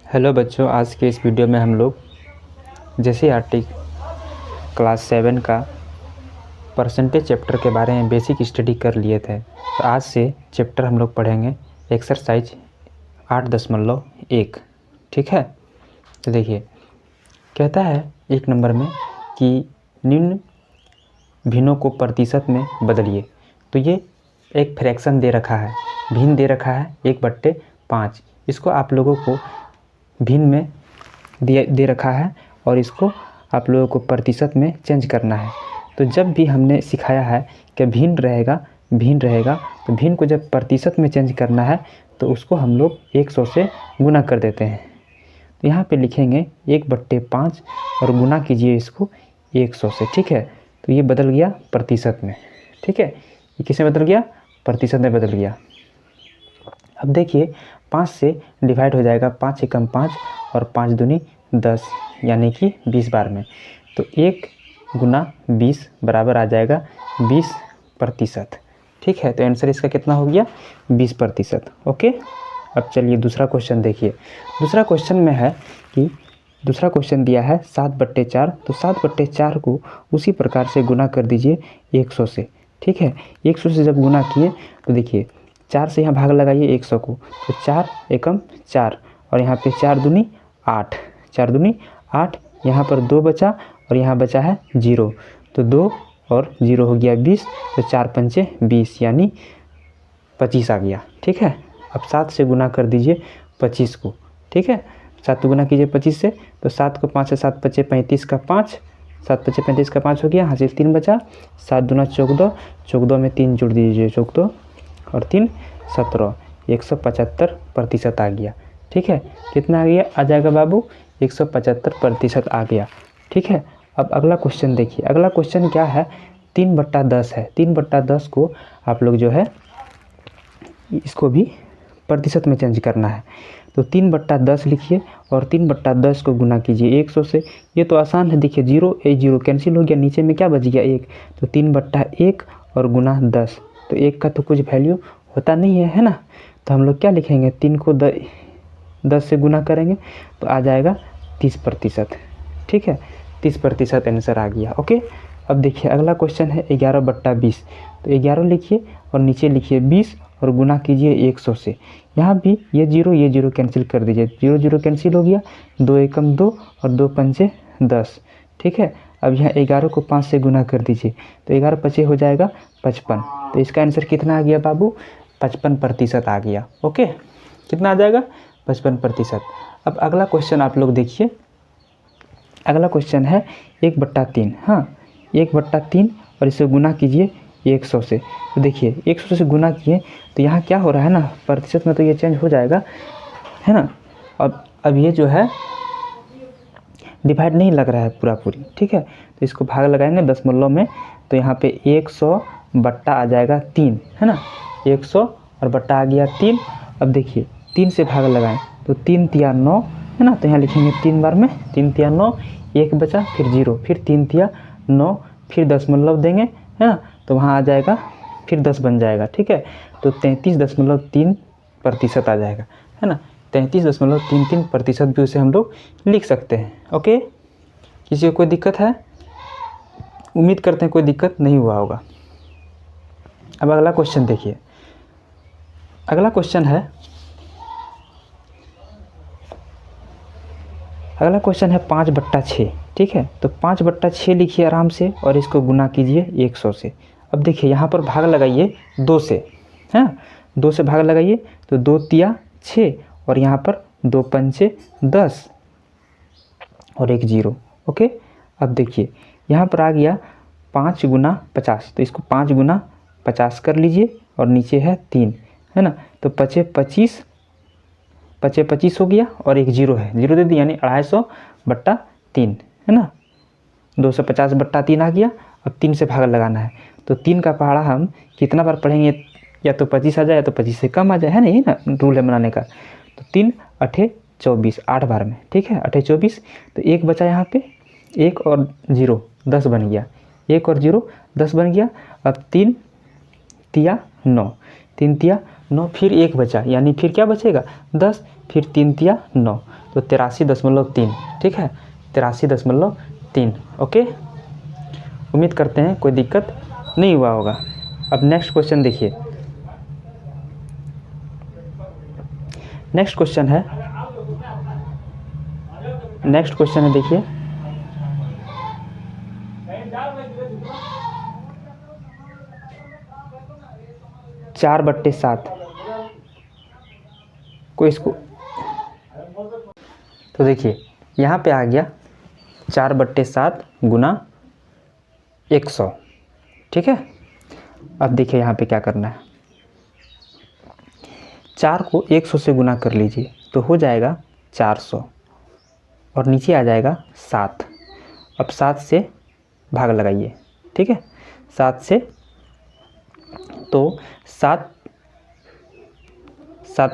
Hello बच्चों, आज के इस वीडियो में हम लोग जैसे आर्टिक क्लास 7 का परसेंटेज चैप्टर के बारे में बेसिक स्टडी कर लिए थे। तो आज से चैप्टर हम लोग पढ़ेंगे एक्सरसाइज 8.1। ठीक है, तो देखिए कहता है 1 नंबर में कि निम्न भिन्नों को प्रतिशत में बदलिए। तो ये एक फ्रैक्शन दे रखा है, भिन्न दे रखा है 1/5। इसको आप लोगों को भिन्न में दे रखा है और इसको आप लोगों को प्रतिशत में चेंज करना है। तो जब भी हमने सिखाया है कि भिन्न रहेगा, तो भिन्न को जब प्रतिशत में चेंज करना है तो उसको हम लोग 100 से गुना कर देते हैं। तो यहाँ पे लिखेंगे 1/5 और गुना कीजिए इसको 100 से। ठीक है, तो ये बदल गया प्रतिशत में। ठीक है, ये किस में बदल गया? प्रतिशत में बदल गया। अब देखिए 5 से डिवाइड हो जाएगा, 5 एकम 5 और 5 दूनी 10 यानी कि 20 बार में। तो 1 गुना 20 बराबर आ जाएगा 20%। ठीक है, तो आंसर इसका कितना हो गया? 20%। ओके, अब चलिए दूसरा क्वेश्चन देखिए। दूसरा क्वेश्चन में है कि दूसरा क्वेश्चन दिया है 7/4। तो 7/4 को उसी प्रकार से गुना कर दीजिए 100 से। ठीक है, 100 से जब गुना किए तो देखिए 4 से यहाँ भाग लगाइए 100 को, तो 4 एकम 4 और यहाँ पे 4 दूनी 8, 4 दूनी 8, यहाँ पर 2 बचा और यहाँ बचा है 0, तो 2 और 0 हो गया 20, तो 4 पंचे 20 यानी 25 आ गया। ठीक है, अब 7 से गुना कर दीजिए 25 को। ठीक है, 7 गुना कीजिए 25 से, तो 7 को 5 से 7 बचे 35 का 5, 7 बचे 35 का 5 हो गया, यहाँ से 3 बचा, 7 दूना 14, 14 में 3 जोड़ दीजिए 14 और 3 17, 175% आ गया। ठीक है, कितना आ गया? आ जाएगा बाबू 175% आ गया। ठीक है, अब अगला क्वेश्चन देखिए। अगला क्वेश्चन क्या है? 3/10 है। 3/10 को आप लोग जो है इसको भी प्रतिशत में चेंज करना है। तो 3/10 लिखिए और 3/10 को गुना कीजिए 100 से। ये तो आसान है, देखिए 0 कैंसिल हो गया, नीचे में क्या बच गया? 1। तो 3/1 और गुना 10, तो 1 का तो कुछ वैल्यू होता नहीं है, है ना? तो हम लोग क्या लिखेंगे? 3 को 10 से गुना करेंगे तो आ जाएगा 30%। ठीक है, 30% आंसर आ गया। ओके, अब देखिए अगला क्वेश्चन है 11/20। तो 11 लिखिए और नीचे लिखिए 20 और गुना कीजिए 100 से। यहाँ भी ये 0 कैंसिल कर दीजिए, 0 कैंसिल हो गया, 2 एकम 2 और 2 पंचे 10। ठीक है, अब यहाँ 11 को 5 से गुना कर दीजिए, तो 11 पचे हो जाएगा 55। तो इसका आंसर कितना आ गया बाबू? 55% आ गया। ओके, कितना आ जाएगा? 55%। अब अगला क्वेश्चन आप लोग देखिए। अगला क्वेश्चन है 1/3। हाँ, 1/3 और इसे गुना कीजिए 100 से। तो देखिए 100 से गुना किए तो यहाँ क्या हो रहा है ना, प्रतिशत में तो ये चेंज हो जाएगा, है ना? अब ये जो है डिवाइड नहीं लग रहा है पूरी। ठीक है, तो इसको भाग लगाएंगे दशमलव में, तो यहाँ पे 100 बट्टा आ जाएगा 3, है ना? 100 और बट्टा आ गया 3। अब देखिए 3 से भाग लगाएं तो 3 तिया 9, है ना? तो यहाँ लिखेंगे 3 बार में, 3 तिया 9, 1 बचा, फिर 0, फिर 3 तिया 9, फिर दशमलव देंगे, है ना? तो वहाँ आ जाएगा, फिर 10 बन जाएगा। ठीक है, तो 33.33% आ जाएगा, है ना? 33.33% भी उसे हम लोग लिख सकते हैं। ओके, किसी को कोई दिक्कत है? उम्मीद करते हैं कोई दिक्कत नहीं हुआ होगा। अब अगला क्वेश्चन देखिए। अगला क्वेश्चन है 5/6। ठीक है, तो 5/6 लिखिए आराम से और इसको गुना कीजिए 100 से। अब देखिए यहाँ पर भाग लगाइए 2 से, है 2 से भाग लगाइए, तो 2 तिया 6 और यहाँ पर 2 पंचे 10 और 1 0। ओके, अब देखिए यहाँ पर आ गया 5 गुना 50, तो इसको 5 गुना 50 कर लीजिए और नीचे है 3, है ना? तो पचे 25 हो गया और 1 0 है, 0 दे दी यानी 250/3, है ना? 250/3 आ गया। अब 3 से भाग लगाना है, तो 3 का पहाड़ा हम कितना बार पढ़ेंगे? या तो 25 आ जाए या तो 25 से कम आ जाए, है ना? यही ना रूल है बनाने का। तो 3 8 24, 8 बार में। ठीक है, 8 24, तो 1 बचा यहाँ पे, 1 और 0 10 बन गया, 1 और 0 10 बन गया। अब 3 तिया 9, 3 तिया 9 फिर 1 बचा, यानी फिर क्या बचेगा 10, फिर 3 तिया 9, तो 83.3। ठीक है, 83.3। ओके, उम्मीद करते हैं कोई दिक्कत नहीं हुआ होगा। अब नेक्स्ट क्वेश्चन देखिए। नेक्स्ट क्वेश्चन है देखिए, 4/7 को इसको, तो देखिए यहाँ पे आ गया 4/7 गुना 100। ठीक है, अब देखिए यहाँ पे क्या करना है, 4 को 100 से गुना कर लीजिए तो हो जाएगा 400 और नीचे आ जाएगा 7। अब 7 से भाग लगाइए। ठीक है, 7 से, तो 7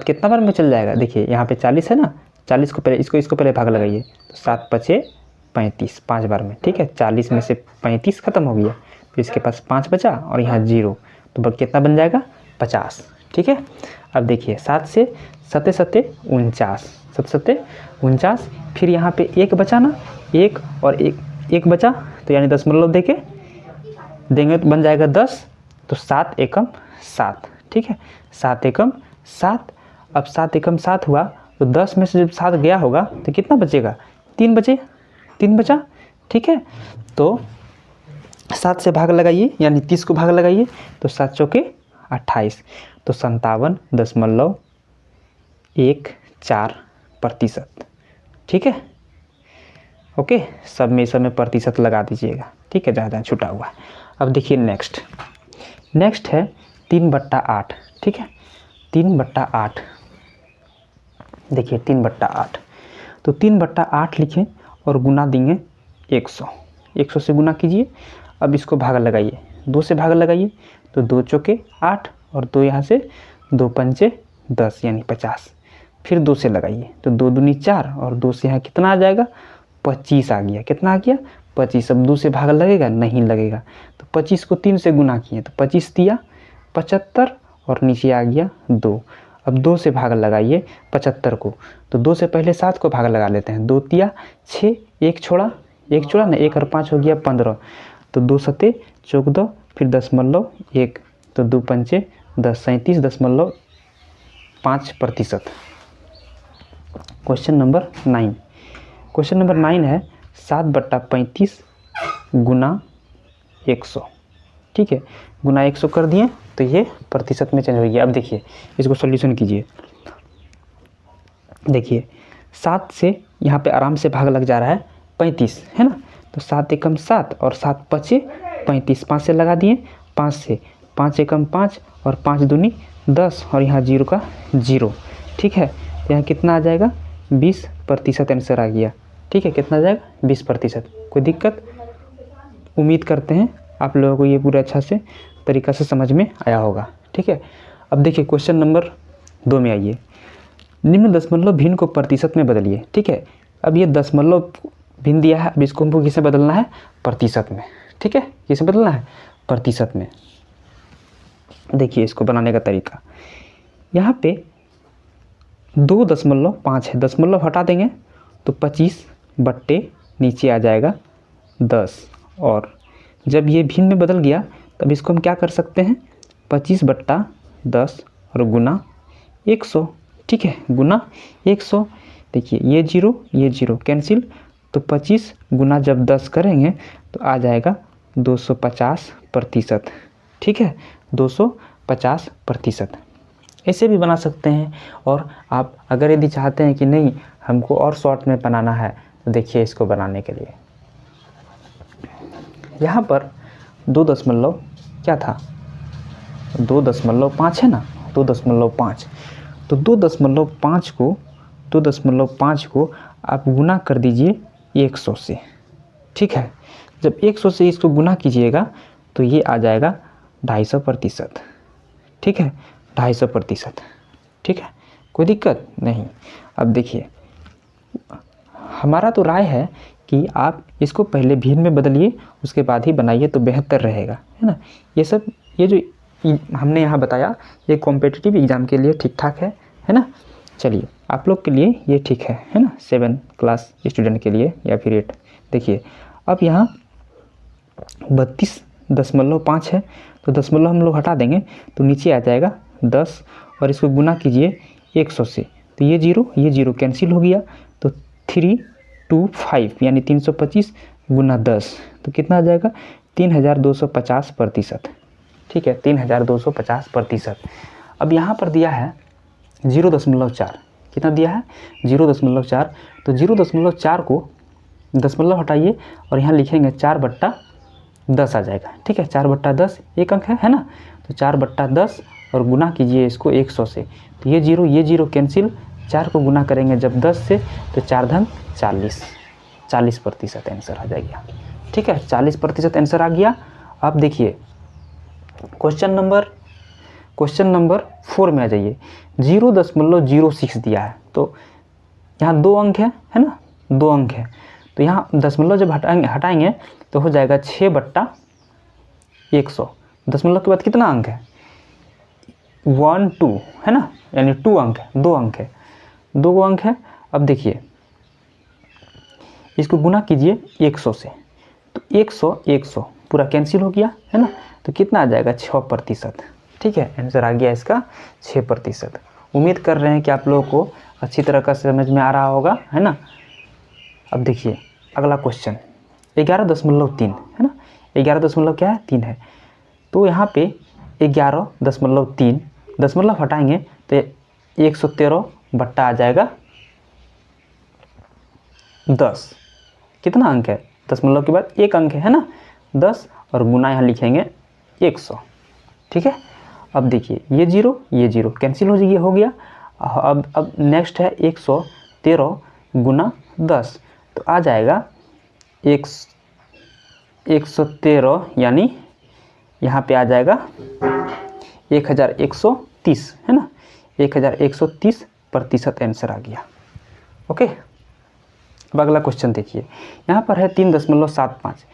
कितना बार में चल जाएगा, देखिए यहाँ पे 40 है ना, 40 को पहले इसको पहले भाग लगाइए, तो 7 5 35, 5 बार में। ठीक है, 40 में से 35 खत्म हो गया, फिर इसके पास 5 बचा और यहाँ 0, तो कितना बन जाएगा 50। ठीक है, अब देखिए 7 से 7 7 49, 7 7 49, फिर यहाँ पे 1 बचा ना, 1 और 1 बचा, तो यानी दशमलव देके देंगे तो बन जाएगा 10, तो 7 एकम 7। ठीक है, 7 एकम 7। अब 7 एकम 7 हुआ, तो 10 में से जब 7 गया होगा तो कितना बचेगा, 3 बचा। ठीक है, तो 7 से भाग लगाइए, यानी 30 को भाग लगाइए, तो 7 चौके 28, तो 57.14%। ठीक है, ओके, सब में प्रतिशत लगा दीजिएगा। ठीक है, ज़्यादा छुटा हुआ है। अब देखिए नेक्स्ट है 3/8। ठीक है, 3/8, देखिए 3/8, तो 3/8 लिखें और गुना देंगे 100 से गुना कीजिए। अब इसको भाग लगाइए, 2 से भाग लगाइए, तो 2 चौके 8 और 2 यहाँ से 2 पंचे 10 यानी 50, फिर 2 से लगाइए, तो 2 दूनी 4 और 2 से यहाँ कितना आ जाएगा 25 आ गया। कितना आ गया 25। अब 2 से भाग लगेगा, नहीं लगेगा, तो 25 को 3 से गुना किए, तो 25 तिया 75 और नीचे आ गया 2। अब 2 से भाग लगाइए 75 को, तो 2 से पहले 7 को भाग लगा लेते हैं, 2 तिया 6, 1 छोड़ा ना, 1 और 5 हो गया 15, तो 2 सते 14, फिर 0.1, तो 2 पंचे 10, 37.5%। क्वेश्चन नंबर 9 है 7/35 गुना 100। ठीक है, गुना 100 कर दिए, तो ये प्रतिशत में चेंज हो गया। अब देखिए इसको सॉल्यूशन कीजिए। देखिए 7 से यहाँ पे आराम से भाग लग जा रहा है 35, है ना, तो 7 एकम 7 और 7 5 35, 5 से लगा दिए, 5 से 5 एकम 5 और 5 दूनी 10 और यहाँ 0 का 0। ठीक है, यहाँ कितना आ जाएगा 20% आंसर आ गया। ठीक है, कितना आ जाएगा 20%। कोई दिक्कत, उम्मीद करते हैं आप लोगों को ये पूरा अच्छा से तरीक़ा से समझ में आया होगा। ठीक है, अब देखिए क्वेश्चन नंबर 2 में आइए। निम्न दशमलव भिन्न को प्रतिशत में बदलिए। ठीक है, अब ये दशमलव भिन्न दिया है, अब इसको हमको किसे बदलना है प्रतिशत में। ठीक है, किसे बदलना है प्रतिशत में। देखिए इसको बनाने का तरीका, यहाँ पे 2.5 है, दशमलव हटा देंगे तो 25 बट्टे नीचे आ जाएगा 10, और जब ये भिन्न में बदल गया तब इसको हम क्या कर सकते हैं 25/10 और गुना 100। ठीक है, गुना 100। देखिए ये 0 कैंसिल, तो 25 गुना जब 10 करेंगे तो आ जाएगा 250%। ठीक है, 250%। ऐसे भी बना सकते हैं, और आप अगर यदि चाहते हैं कि नहीं हमको और शॉर्ट में बनाना है, तो देखिए इसको बनाने के लिए यहाँ पर 2 दशमलव क्या था 2.5 है ना, 2.5, तो 2.5 को आप गुना कर दीजिए 100 से। ठीक है, जब 100 से इसको गुना कीजिएगा तो ये आ जाएगा 250%। ठीक है, 250%। ठीक है, कोई दिक्कत नहीं। अब देखिए हमारा तो राय है कि आप इसको पहले भिन्न में बदलिए, उसके बाद ही बनाइए तो बेहतर रहेगा, है ना। ये जो हमने यहाँ बताया ये कॉम्पिटिटिव एग्ज़ाम के लिए ठीक ठाक है ना। चलिए आप लोग के लिए ये ठीक है ना, 7 क्लास स्टूडेंट के लिए या फिर 8। देखिए अब यहाँ 32.5 है, तो दशमलव हम लोग हटा देंगे तो नीचे आ जाएगा 10 और इसको गुना कीजिए 100 से, तो ये जीरो कैंसिल हो गया, तो 325 यानी 325 गुना 10 तो कितना आ जाएगा 3250%। ठीक है, 3250%। अब यहाँ पर दिया है 0.4, कितना दिया है 0.4, तो 0.4 को दशमलव हटाइए और यहाँ लिखेंगे 4/10 आ जाएगा। ठीक है, 4/10 एक अंक है ना, तो 4/10 और गुना कीजिए इसको 100 से, तो ये जीरो कैंसिल, 4 को गुना करेंगे जब 10 से तो 4 × 40% आंसर आ जाएगा। ठीक है, 40% आंसर आ गया। अब देखिए क्वेश्चन नंबर 4 में आ जाइए। 0.06 दिया है, तो यहाँ 2 अंक है ना, 2 अंक है, तो यहाँ दशमलव जब हटाएंगे तो हो जाएगा 6/100। दशमलव के बाद कितना अंक है 1 2 है ना, यानी 2 अंक है, 2 अंक है, 2 अंक है। अब देखिए इसको गुना कीजिए 100 से, तो 100 पूरा कैंसिल हो गया है ना, तो कितना आ जाएगा 6%। ठीक है, आंसर आ गया इसका 6%। उम्मीद कर रहे हैं कि आप लोगों को अच्छी तरह का समझ में आ रहा होगा, है ना। अब देखिए अगला क्वेश्चन 11.3 है ना, 11 क्या है 3 है, तो यहाँ पे 11.3 दशमलव हटाएंगे तो 113 बट्टा आ जाएगा 10। कितना अंक है, दशमलव के बाद एक अंक है ना, 10 और गुना यहाँ लिखेंगे 100। ठीक है, अब देखिए ये जीरो कैंसिल हो गया। अब नेक्स्ट है 113 गुना 10, तो आ जाएगा 113 यानी यहाँ पे आ जाएगा 1130 है ना, 1130% आंसर आ गया। ओके, अब अगला क्वेश्चन देखिए, यहाँ पर है 3.75,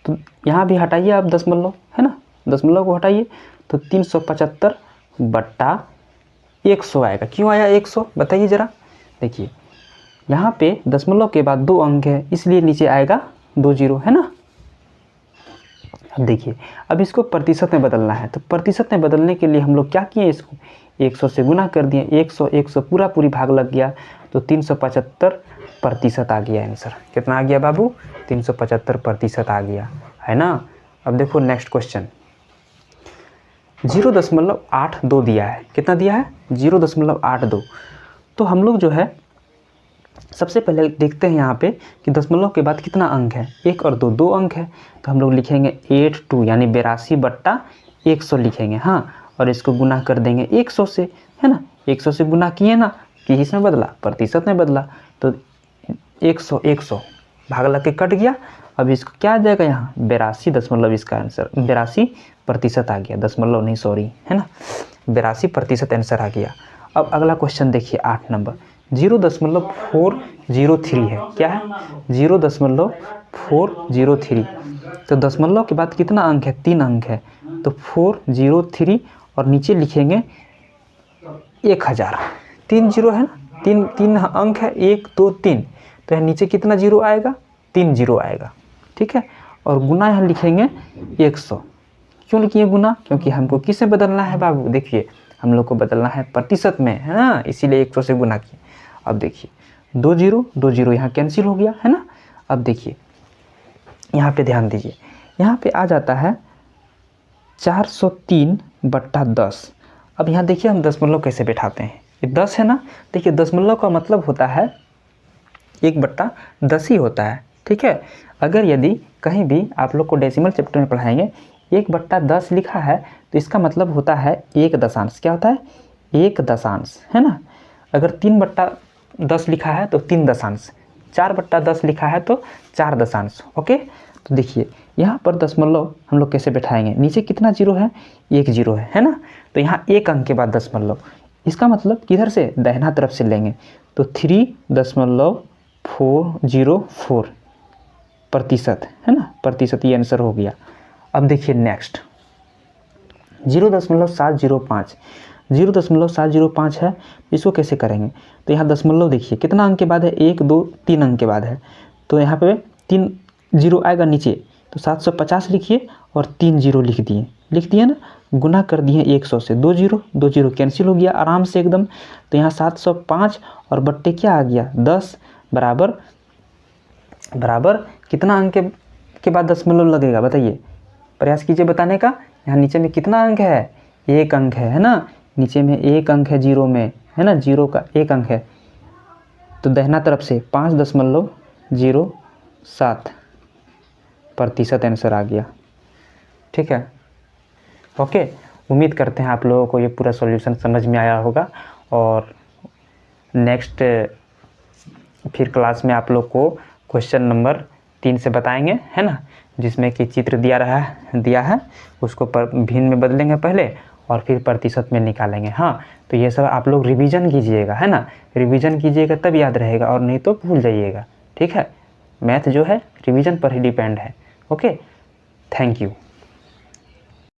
तो यहाँ भी हटाइए आप दशमलव है ना, दशमलव को हटाइए तो 375/100 आएगा। क्यों आया 100 बताइए ज़रा। देखिए यहाँ पे दशमलव के बाद 2 अंक है, इसलिए नीचे आएगा 2 जीरो है ना। अब देखिए अब इसको प्रतिशत में बदलना है, तो प्रतिशत में बदलने के लिए हम लोग क्या किए, इसको 100 से गुना कर दिए, 100 पूरी भाग लग गया, तो 375% आ गया आंसर। कितना आ गया बाबू 375% आ गया है ना। अब देखो नेक्स्ट क्वेश्चन 0.82 दिया है, कितना दिया है 0.82। तो हम लोग जो है सबसे पहले देखते हैं यहाँ पे कि दशमलव के बाद कितना अंक है, 1 और 2 अंक है, तो हम लोग लिखेंगे 82 यानी 82/100 लिखेंगे। हाँ, और इसको गुना कर देंगे 100 से है ना, 100 से गुना किए ना, कि इसमें बदला प्रतिशत में बदला, तो 100 भाग लग के कट गया। अब इसको क्या आ जाएगा यहाँ 82 दशमलव, इसका आंसर 82% आ गया, दशमलव नहीं सॉरी है ना, 82% आंसर आ गया। अब अगला क्वेश्चन देखिए 8 नंबर 0.403 है, क्या है 0.403। तो दशमलव के बाद कितना अंक है 3 अंक है, तो 403 और नीचे लिखेंगे 1000, 3 जीरो है ना, 3 अंक है 1 2 3, तो यहाँ नीचे कितना जीरो आएगा 3 जीरो आएगा। ठीक है, और गुना यहाँ लिखेंगे 100। क्यों लिखिए गुना, क्योंकि हमको किस में बदलना है बाबू, देखिए हम लोग को बदलना है प्रतिशत में है ना, इसीलिए 100 से गुना किए। अब देखिए 2 जीरो यहाँ कैंसिल हो गया है ना। अब देखिए यहाँ पे ध्यान दीजिए, यहाँ पे आ जाता है 403/10। अब यहाँ देखिए हम दशमलव कैसे बैठाते हैं, ये 10 है ना, देखिए दशमलव का मतलब होता है 1/10 ही होता है। ठीक है, अगर यदि कहीं भी आप लोग को डेसिमल चैप्टर में पढ़ाएंगे 1/10 लिखा है, तो इसका मतलब होता है 1 दशांश, क्या होता है 1 दशांश है ना। अगर 3/10 लिखा है तो 3 दशांश, 4/10 लिखा है तो 4 दशांश। ओके, तो देखिए यहाँ पर दशमलव हम लोग कैसे बैठाएंगे, नीचे कितना जीरो है 1 जीरो है ना, तो यहाँ एक अंक के बाद दशमलव, इसका मतलब किधर से दाहिना तरफ से लेंगे, तो 3.404% है ना, प्रतिशत, ये आंसर हो गया। अब देखिए नेक्स्ट 0.705 0.705 है। इसको कैसे करेंगे? तो यहाँ दशमलव देखिए कितना अंक के बाद है, 1 2 3 अंक के बाद है, तो यहाँ पे 3 जीरो आएगा नीचे, तो 750 लिखिए और 3 जीरो लिख दिए ना, गुना कर दिए 100 से, 2 जीरो कैंसिल हो गया आराम से एकदम। तो यहाँ 705 और बट्टे क्या आ गया 10 बराबर कितना अंक के बाद दशमलव लगेगा बताइए, प्रयास कीजिए बताने का। यहाँ नीचे में कितना अंक है, 1 अंक है ना, नीचे में 1 अंक है जीरो में, है ना, जीरो का 1 अंक है, तो दाहिना तरफ से 5.07% आंसर आ गया। ठीक है, ओके। उम्मीद करते हैं आप लोगों को ये पूरा सॉल्यूशन समझ में आया होगा, और नेक्स्ट फिर क्लास में आप लोग को क्वेश्चन नंबर 3 से बताएंगे, है ना, जिसमें कि चित्र दिया है उसको भिन्न में बदलेंगे पहले और फिर प्रतिशत में निकालेंगे। हाँ, तो ये सब आप लोग रिवीजन कीजिएगा, है ना, रिवीजन कीजिएगा तब याद रहेगा, और नहीं तो भूल जाइएगा। ठीक है, मैथ जो है रिवीजन पर ही डिपेंड है। Okay, thank you.